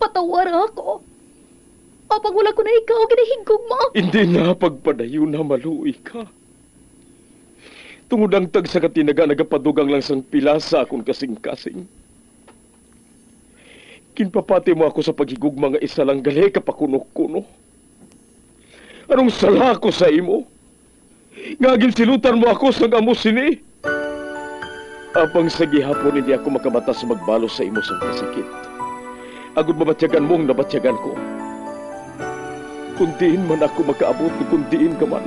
patawar ako. Apang wala ko na ikaw, ginahigog mo. Hindi na pagpadayo na maluoy ka. Tungod ang tag sa katinaga nagapadugang lang sang pilasa akong kasing-kasing. Kinpapati mo ako sa paghigugma nga isa lang gali kapakuno-kuno. Anong sala ko sa imo? Ngagin silutan mo ako sa amo sini. Apang sa gihapon hindi ako makabatas magbalo sa imo sa kasakit. Agud mabatyagan mong nabatyagan ko. Kundiin man ako makaabot, kundiin ka man.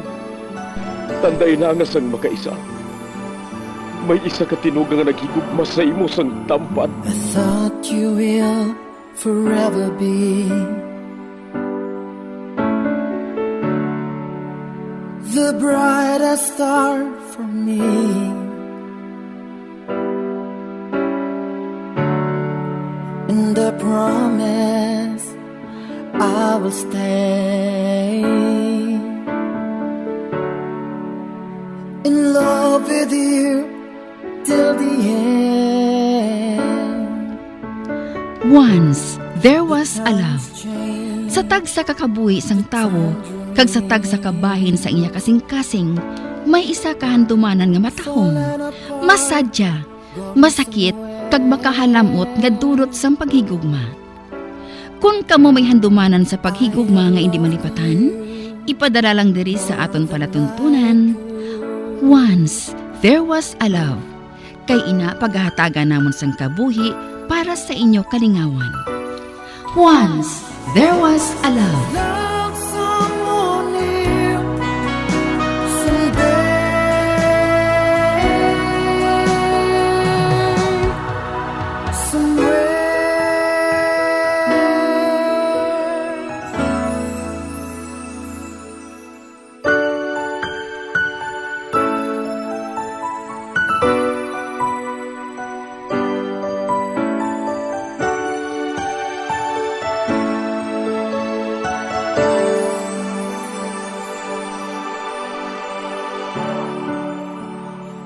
Tanday na nga sang makaisa. May isa ka tinugang nga naghigugma sa imo sang tampan. I thought you will forever be the brightest star for me. And I promise I will stay in love with you till the end. Once, there was a love. Sa tag sa kakabuhi sang tawo, kag sa tag sa kabahin sa iya kasing-kasing, may isa kahandumanan nga matahong, masadya, masakit, kag makahalamot nga dulot sang paghigugma. Kung kamo may handumanan sa paghigugma nga hindi malipatan, ipadala lang diri sa aton palatuntunan. Once, there was a love. Kay ina paghahatagan namon sang kabuhi para sa inyo kalingawan. Once, there was a love. Love someone new someday. Somewhere.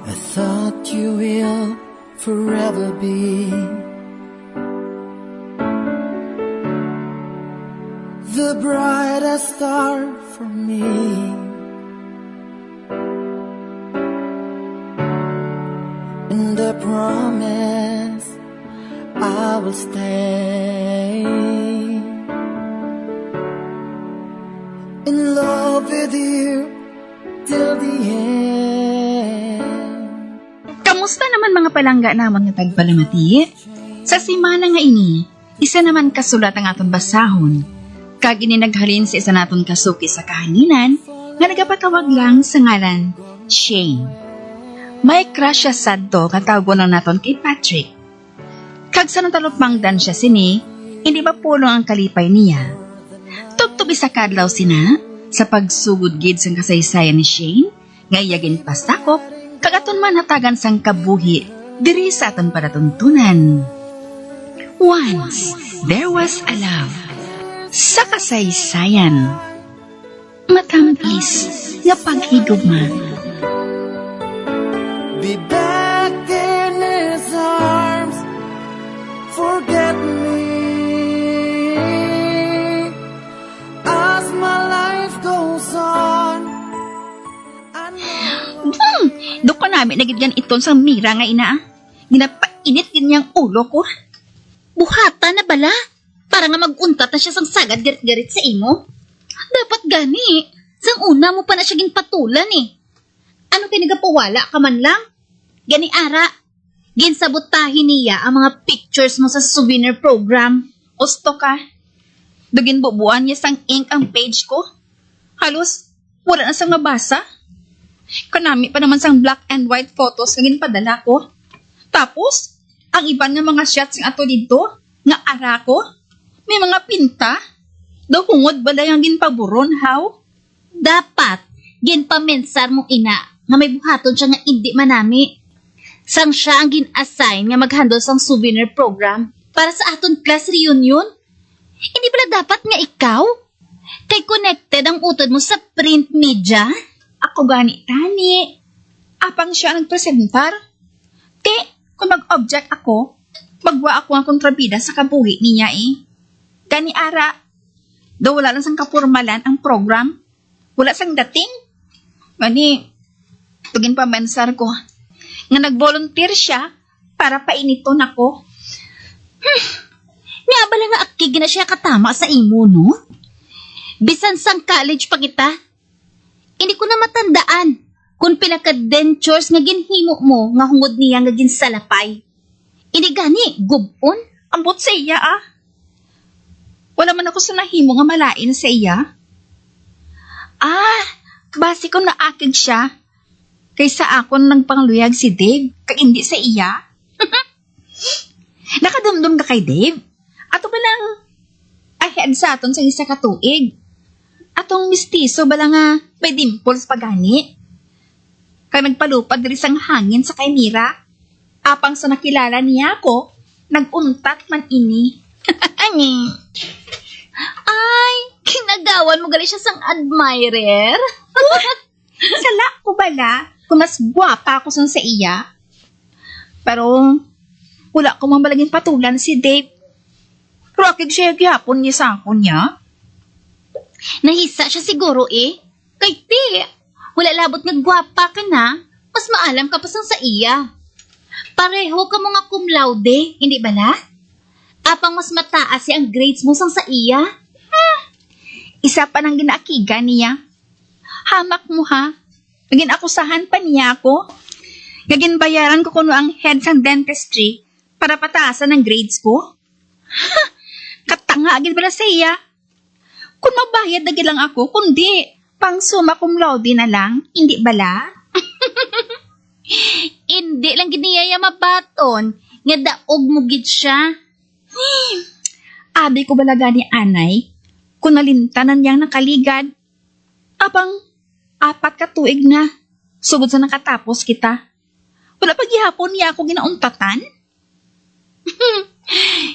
I thought you will forever be the brightest star for me. And I promise I will stay in love with you till the end. Kamusta naman mga palangga namon nga tagpalamati? Sa simana nga ini, isa naman kasulat ang aton basahon. Kag ini naghalin sa isa naton kasuki sa kahanginan nga nagapatawag lang sa ngalan Shane. May crush siya sadto nga tawgon na naton kay Patrick. Kag sa natalupmangdan siya sini, hindi ba pulong ang kalipay niya? Tubtub isa kadlaw sina sa pagsugod gid sang kasaysayan ni Shane, nga iyagin pasakop kagaton man hatagan sang kabuhi diri sa aton palatuntunan. Once, there was a love. Sa kasaysayan, matamis nga paghigugma. Be back in his arms, forget me as my life goes on. Dok ka namin nagigyan iton sa mira nga ina. Ginapainit din niyang ulo ko. Buhata na bala. Para nga mag-untat na siya sang sagad garit-garit sa imo. Dapat gani. Sang una mo pa na siya ginpatulan eh. Ano kay nagapawala ka man lang? Gani ara. Ginsabotahin niya ang mga pictures mo sa souvenir program. Osto ka. Dugin bubuan niya sang ink ang page ko. Halos, wala na sang mabasa. Kanami pa naman sang black and white photos nga ginpadala ko. Tapos, ang iban nga mga shots nga ato dito, nga ara ko, may mga pinta. Daw hungod balay ang ginpaburon, how? Dapat, ginpamensar mo ina, nga may buhaton siya nga hindi manami. Sang siya ang gin-assign nga maghandle sang souvenir program para sa aton class reunion. Hindi pala dapat nga ikaw? Kay connected ang utod mo sa print media? Ako gani, tani. Apang siya ang presentar. Kung mag-object ako, magwa ako ang kontrabida sa kabuhi niya eh. Gani ara, daw wala lang sang kapurmalan ang program. Wala sang dating. Gani, tugin pa mensar ko. Nga nag-volunteer siya para painiton ako. Nga bala nga akig na siya katama sa imo, no? Bisan sang college pa kita. Hindi ko na matandaan kung pinaka-dentures nga ginhimo mo nga hungod niya nga ginsalapay. Hindi gani, gubon. Ambot sa iya, ah. Wala man ako sa nahimo nga malain sa iya. Ah, base ko na akig siya. Kaysa akon nang pangluyag si Dave, kag hindi sa iya. Nakadumdum ka kay Dave? Ato ba lang ahead sa aton sa isa katuig? Atong mistiso ba lang nga may dimples pagani? Kag nagpalupad diri sang hangin sa kay Mira? Apang sa nakilala niya ako, naguntat man ini. Ay, kinagawan mo gali siya sang admirer. Sala ko bala, kung mas gwapa ako sa iya. Pero, wala ko mamalaging patulan si Dave. Rockig siya gyapon niya sa akon niya. Nahisa siya siguro eh. Kay ti, wala labot nga gwapa ka na, mas maalam ka pa sang sa iya. Pareho ka mga cum laude, hindi bala? Apang mas mataas ang grades mo sang sa iya. Isa pa nang ginaakigan niya. Hamak mo ha. Naging akusahan pa niya ako. Naging bayaran ko kuno ang head sang dentistry para pataasan ang grades ko. Katanga agad pala sa iya. Kung mabayad na lang ako, kundi pang summa cum laude na lang, hindi bala? Hindi lang giniyaya mabaton, nga daog mo gid siya. Abi ko balaga ni anay, kung nalintanan niyang nakaligad, apang 4 ka tuig na, sugod sa nakatapos kita. Wala pa gihapon niya ako ginauntatan?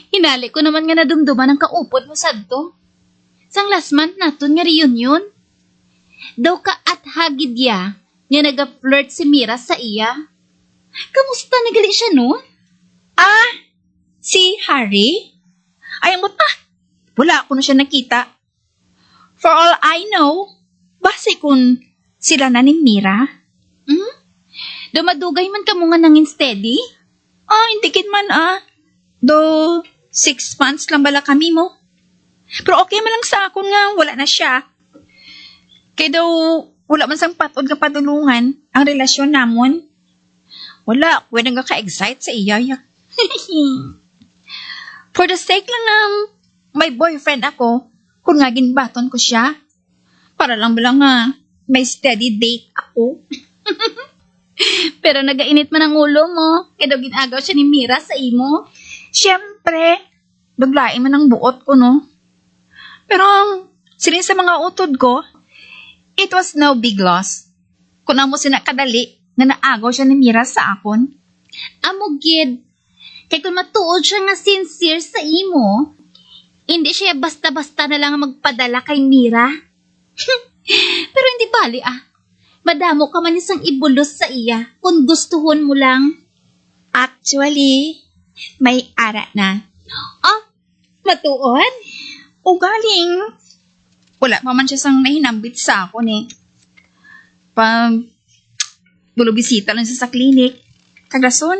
Hinali ko naman nga nadumduman ang kaupod mo sadto. Sang last month naton nga reunion. Daw ka at hagidya nga naga-flirt si Mira sa iya. Kamusta nagali siya no? Ah, si Harry? Ay, amot wala ko na siya nakita. For all I know, base kung sila na ni Mira. Dumadugay man ka mo nga nangin steady? Hindi kin man Do 6 months lang bala kami mo. Pero okay man lang sa akon nga wala na siya. Kaya daw wala man sang patod nga padulungan ang relasyon namon. Wala, pwede nga ka-excite sa iya. For the sake lang ng may boyfriend ako, kung nga ginbaton ko siya, para lang ba lang may steady date ako. Pero nagainit man ang ulo mo, kaya daw ginagaw siya ni Mira sa imo. Siyempre, duglain man ang buot ko, no? Pero, silin sa mga utod ko, it was no big loss. Kung mo sinakadali na naagaw siya ni Mira sa akon. Amo gid, kay kung matuod siya nga sincere sa imo, hindi siya basta-basta na lang magpadala kay Mira. Pero hindi bali madamo ka man isang ibulos sa iya kung gustuhon mo lang. Actually, may ara na. Matuod? O galing. Wala pa man siya sang nahinambit sa akon eh. Pag bulubisita lang siya sa klinik, kagason.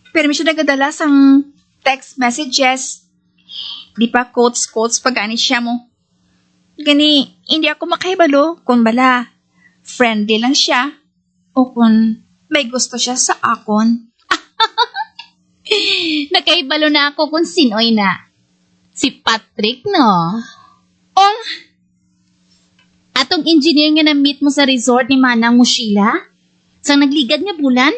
Pero may siya nagadala sang text messages. Di pa quotes pag ani siya mo. Gani, hindi ako makahibalo kung bala friendly lang siya o kung may gusto siya sa akon. Nakahibalo na ako kung sinoy na. Si Patrick, no? Atong engineer nga na-meet mo sa resort ni Manang mo, Sheila? Sang nagligad nga bulan?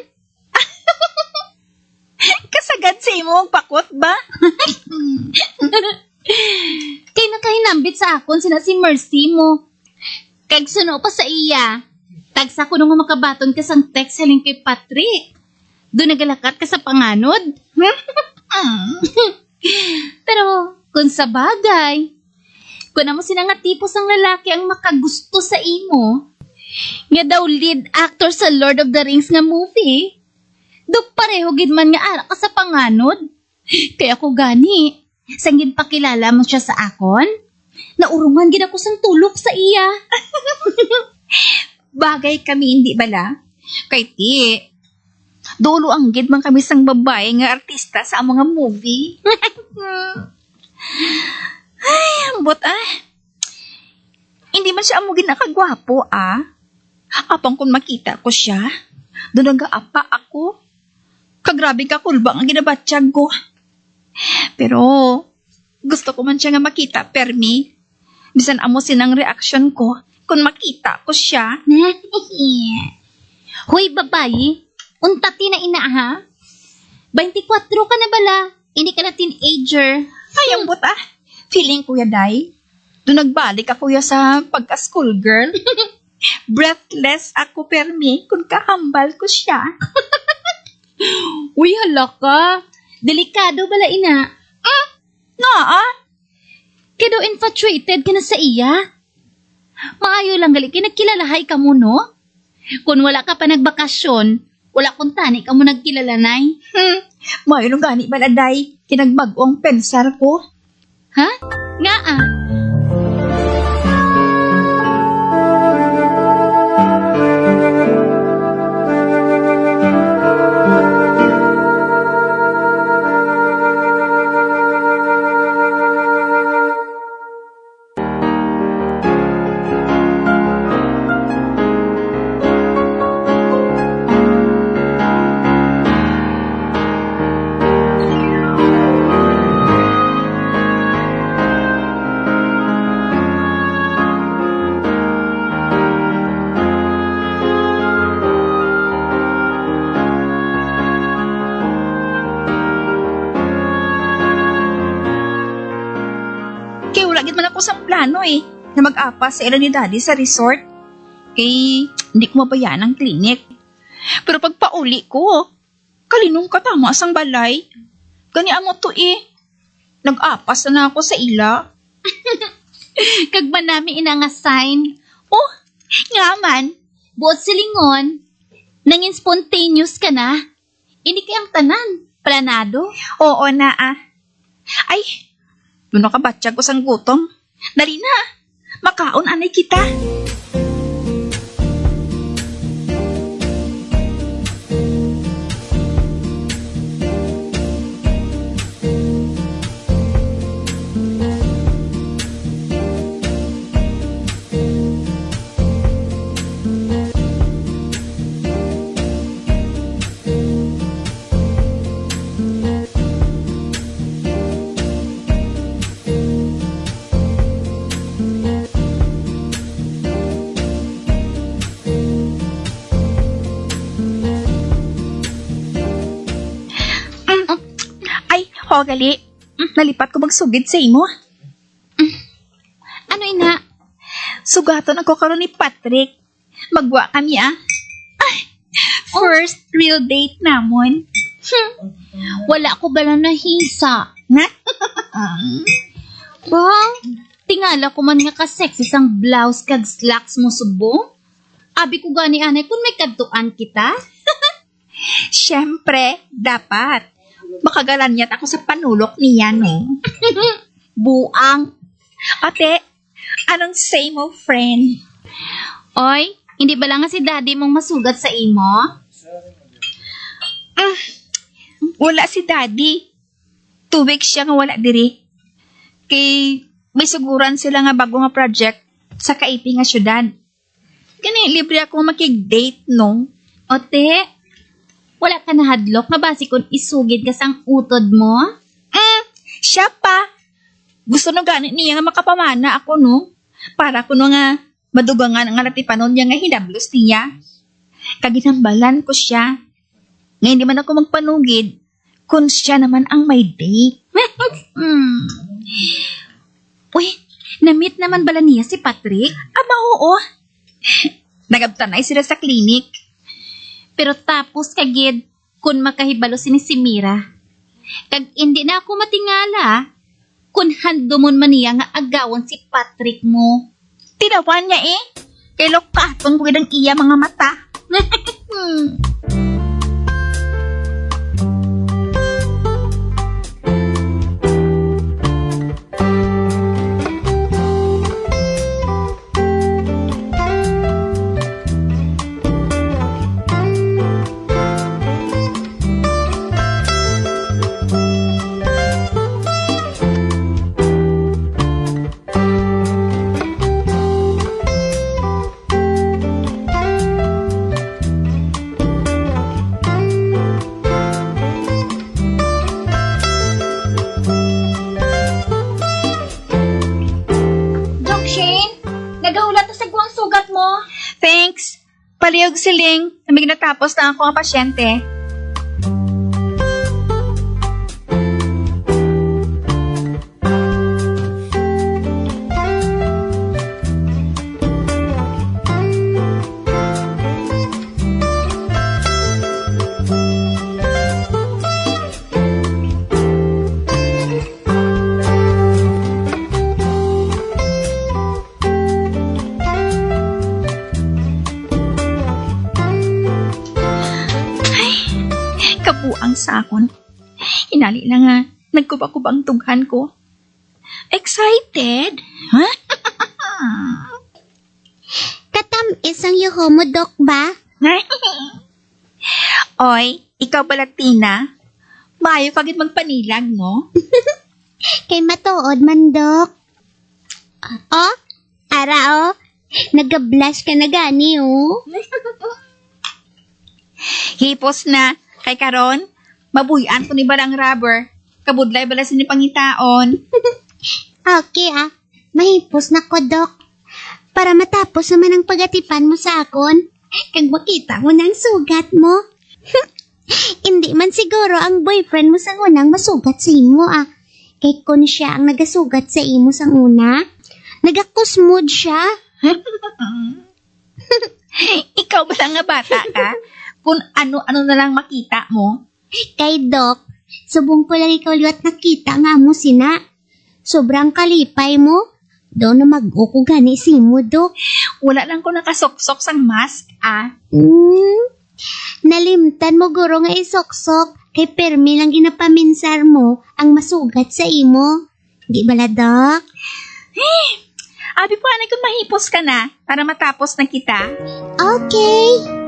Kasagad sa imo ang pakot ba? Kay nakahinambit sa akon sina si Mercy mo. Kag suno pa sa iya. Tagsa ko nung makabaton ka sang text haling kay Patrick. Doon nagalakat ka sa panganod. Pero kung sa bagay, kung na mo sinanga tipos ang lalaki ang makagusto sa imo, nga daw lead actor sa Lord of the Rings nga movie, do pareho gid man nga ara ka sa panganod. Kaya ko gani, Sanggid pakilala mo siya sa akon? Naurungan gid ako sang tulok sa iya. Bagay kami, hindi bala? Kay ti, dulo ang gid man kami sang babae nga artista sa mga movie. Ay, ambot Hindi man siya amo ginakagwapo Apang kung makita ko siya, doon nag-aapa ako. Kagrabe ka kulbang ang ginabatsyag ko. Pero, gusto ko man siya nga makita, permi. Bisan amo sinang reaksyon ko kung makita ko siya. Hoy, babae, untati na ina ha? 24 ka na bala, hindi ka na teenager. Ay, ang buta. Feeling ko ya, day. Doon nagbalik ako ya sa pagka-school girl. Breathless ako, permi, kung kahambal ko siya. Uy, hala ka. Delikado bala ina. Kado infatuated ka na sa iya. Maayo lang gali, kinagkilalahay ka mo, no? Kung wala ka pa nagbakasyon, wala kung tani ka mo nagkilalanay. Maayo lang gani baladay, kinagbagong pensar ko. Ha? Nga Kaya wala gid man ako sa plano na mag-apa sa ila ni daddy sa resort. Kay hindi ko mabayaan ang klinik. Pero pag pauli ko, kalinong katama sang balay. Gani amo to nag-apas na ako sa ila. Kagba nami ina nga sign. Oh, nga man, buot silingon. Nangin spontaneous ka na. Hindi kayang tanan, planado. Oo na Ay, doon nakabatsyag ko sang gutom. Dali na, makaon anay kita. Ho, gali. Nalipat ko magsugid sa imo. Ano ina? Sugatan ako karon ni Patrick. Magwa kami First real date namon. Wala ko bala nahisa. Na? Bang, tingala ko man nga ka-sexy sang blouse kag slacks mo subong. Abi ko gani anay kung may kadtuan kita. Siyempre, dapat. Makagalanyat ako sa panulok niya, no? Buang. Ate, anong say mo, friend? Oy, hindi ba lang nga si daddy mong masugat sa imo? Wala si daddy. 2 weeks siya nga wala diri. Kay may suguran sila nga bago nga project sa kaipi nga syudad. Kani, libre ako makig-date, no? Ote, wala ka na hadlok nga basi kung isugid ka sang utod mo? Siya pa. Gusto no ganit niya nga makapamana ako, no? Para kuno nga madugangan ang latipanon niya nga hinablos niya. Kaginambalan ko siya. Ngayon di man ako magpanugid kung siya naman ang may date. Uy, na-meet naman bala niya si Patrick? Aba, oo. Nagabtanay sila sa klinik. Pero tapos kagid, kung makahibalo si Mira. Kag hindi na ako matingala, kung handomon man niya nga agawan si Patrick mo. Tinawan niya kay lokatong bugidang iya mga mata. Thanks. Palihog siling. Namig natapos na ako ang pasyente. Kabuang sa akon. Hinali na nga, nagkubang-kubang tughan ko. Excited? Ha? Katamis ang yuho mo, Dok ba? Oy, ikaw ba Latina? Maayo kagit magpanilag, no? Kay matuod man, Dok. Oh, ara oh. Nag-blush ka na gani, oh. Hipos na. Kay karon, mabuyan ko ni balang rubber. Kabudlay bala sini pangitaon. Okay, ah. Mahipos na ko, Dok. Para matapos naman ang pagatipan mo sa akon. Kag makita mo ng sugat mo. Hindi man siguro ang boyfriend mo sa unang masugat sa imo, ah. Kay kun siya ang nagasugat sa imo sa una, nagakusmod siya. Ikaw ba lang nga bata ka? Kung ano-ano na lang makita mo. Kay Dok, subong ko lang ikaw liwat nakita nga mo sina. Sobrang kalipay mo. Daw na mag-uko gani si mo, Dok. Wala lang ko nakasoksok sang mask, ah. Nalimtan mo guro nga isoksok. Kay permi lang ginapaminsar mo ang masugat sa imo. Di bala, Dok? Abi po, anay kung mahipos ka na para matapos na kita. Okay.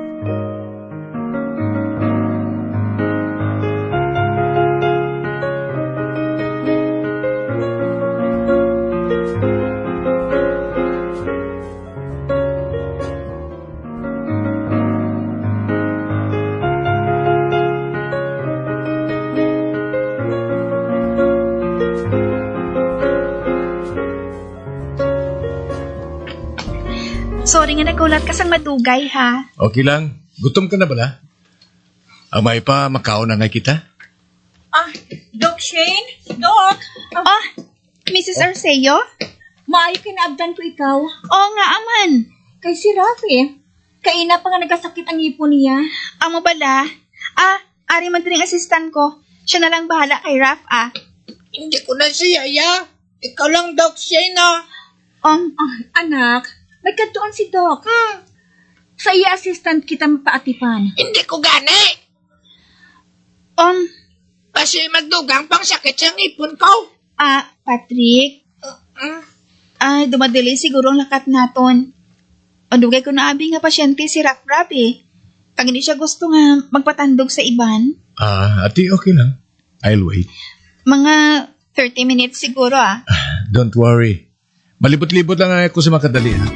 Sorry nga nagulat ka sang madugay, ha? Okay lang. Gutom ka na bala? Amay pa, makaon na nga kita? Doc Shane? Doc? Oh, Mrs. Arceo? Maayo kinaabdan ko ikaw. Oo nga, aman. Kay si Rafi. Kaina pa nga nagkasakit ang ipon niya. Amo bala? Ari man din ang assistant ko. Siya na lang bahala kay Raf, ah. Hindi ko na siya, ya. Ikaw lang, Doc Shane, na. Anak, may katuan si Doc. Sa iya assistant kita mapaatipan. Hindi ko gani. Kasi magdugang pang sakit sa ipon ko. Patrick? Ay, dumadali siguro ang lakat naton. Andugay ko na abi nga pasyente si Raf eh. Kag hindi siya gusto nga magpatandog sa iban. Ati, okay lang. I'll wait. Mga 30 minutes siguro, ah. Don't worry. Malibot-libot lang ako sa makadali, ha?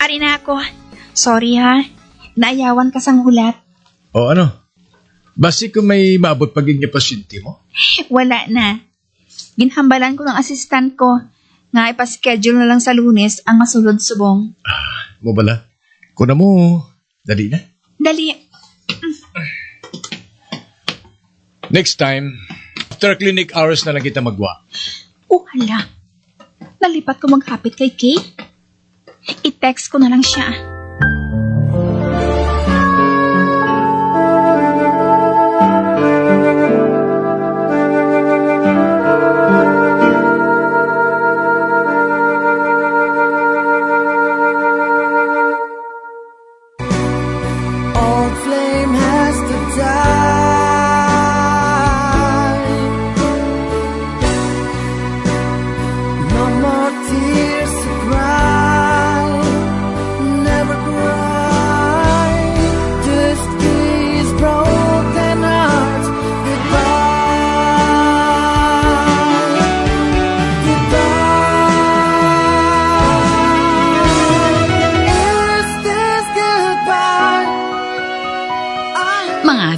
Ari na ako. Sorry, ha. Naayawan ka sang hulat. O ano? Basi kung may maabot paging niya pasyente mo? Wala na. Ginhambalan ko ng assistant ko nga ipaschedule na lang sa Lunes ang masulod subong. Mo bala? Kuna mo, dali na. Dali. Next time, after clinic hours na lang kita magwa. Hala. Nalipat ko maghapit kay Kate. I-text ko na lang siya. Old flame has to die.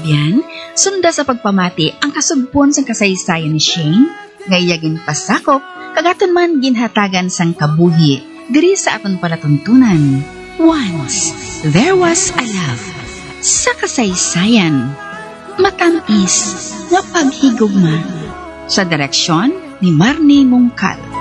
Kasabyan, sunda sa pagpamati ang kasugpon sa kasaysayan ni Shane, ngayagin pasakop, kagaton man ginhatagan sang kabuhi, diri sa aton palatuntunan. Once, there was a love. Sa kasaysayan, matamis na paghigugma. Sa direksyon ni Marnie Mongcal.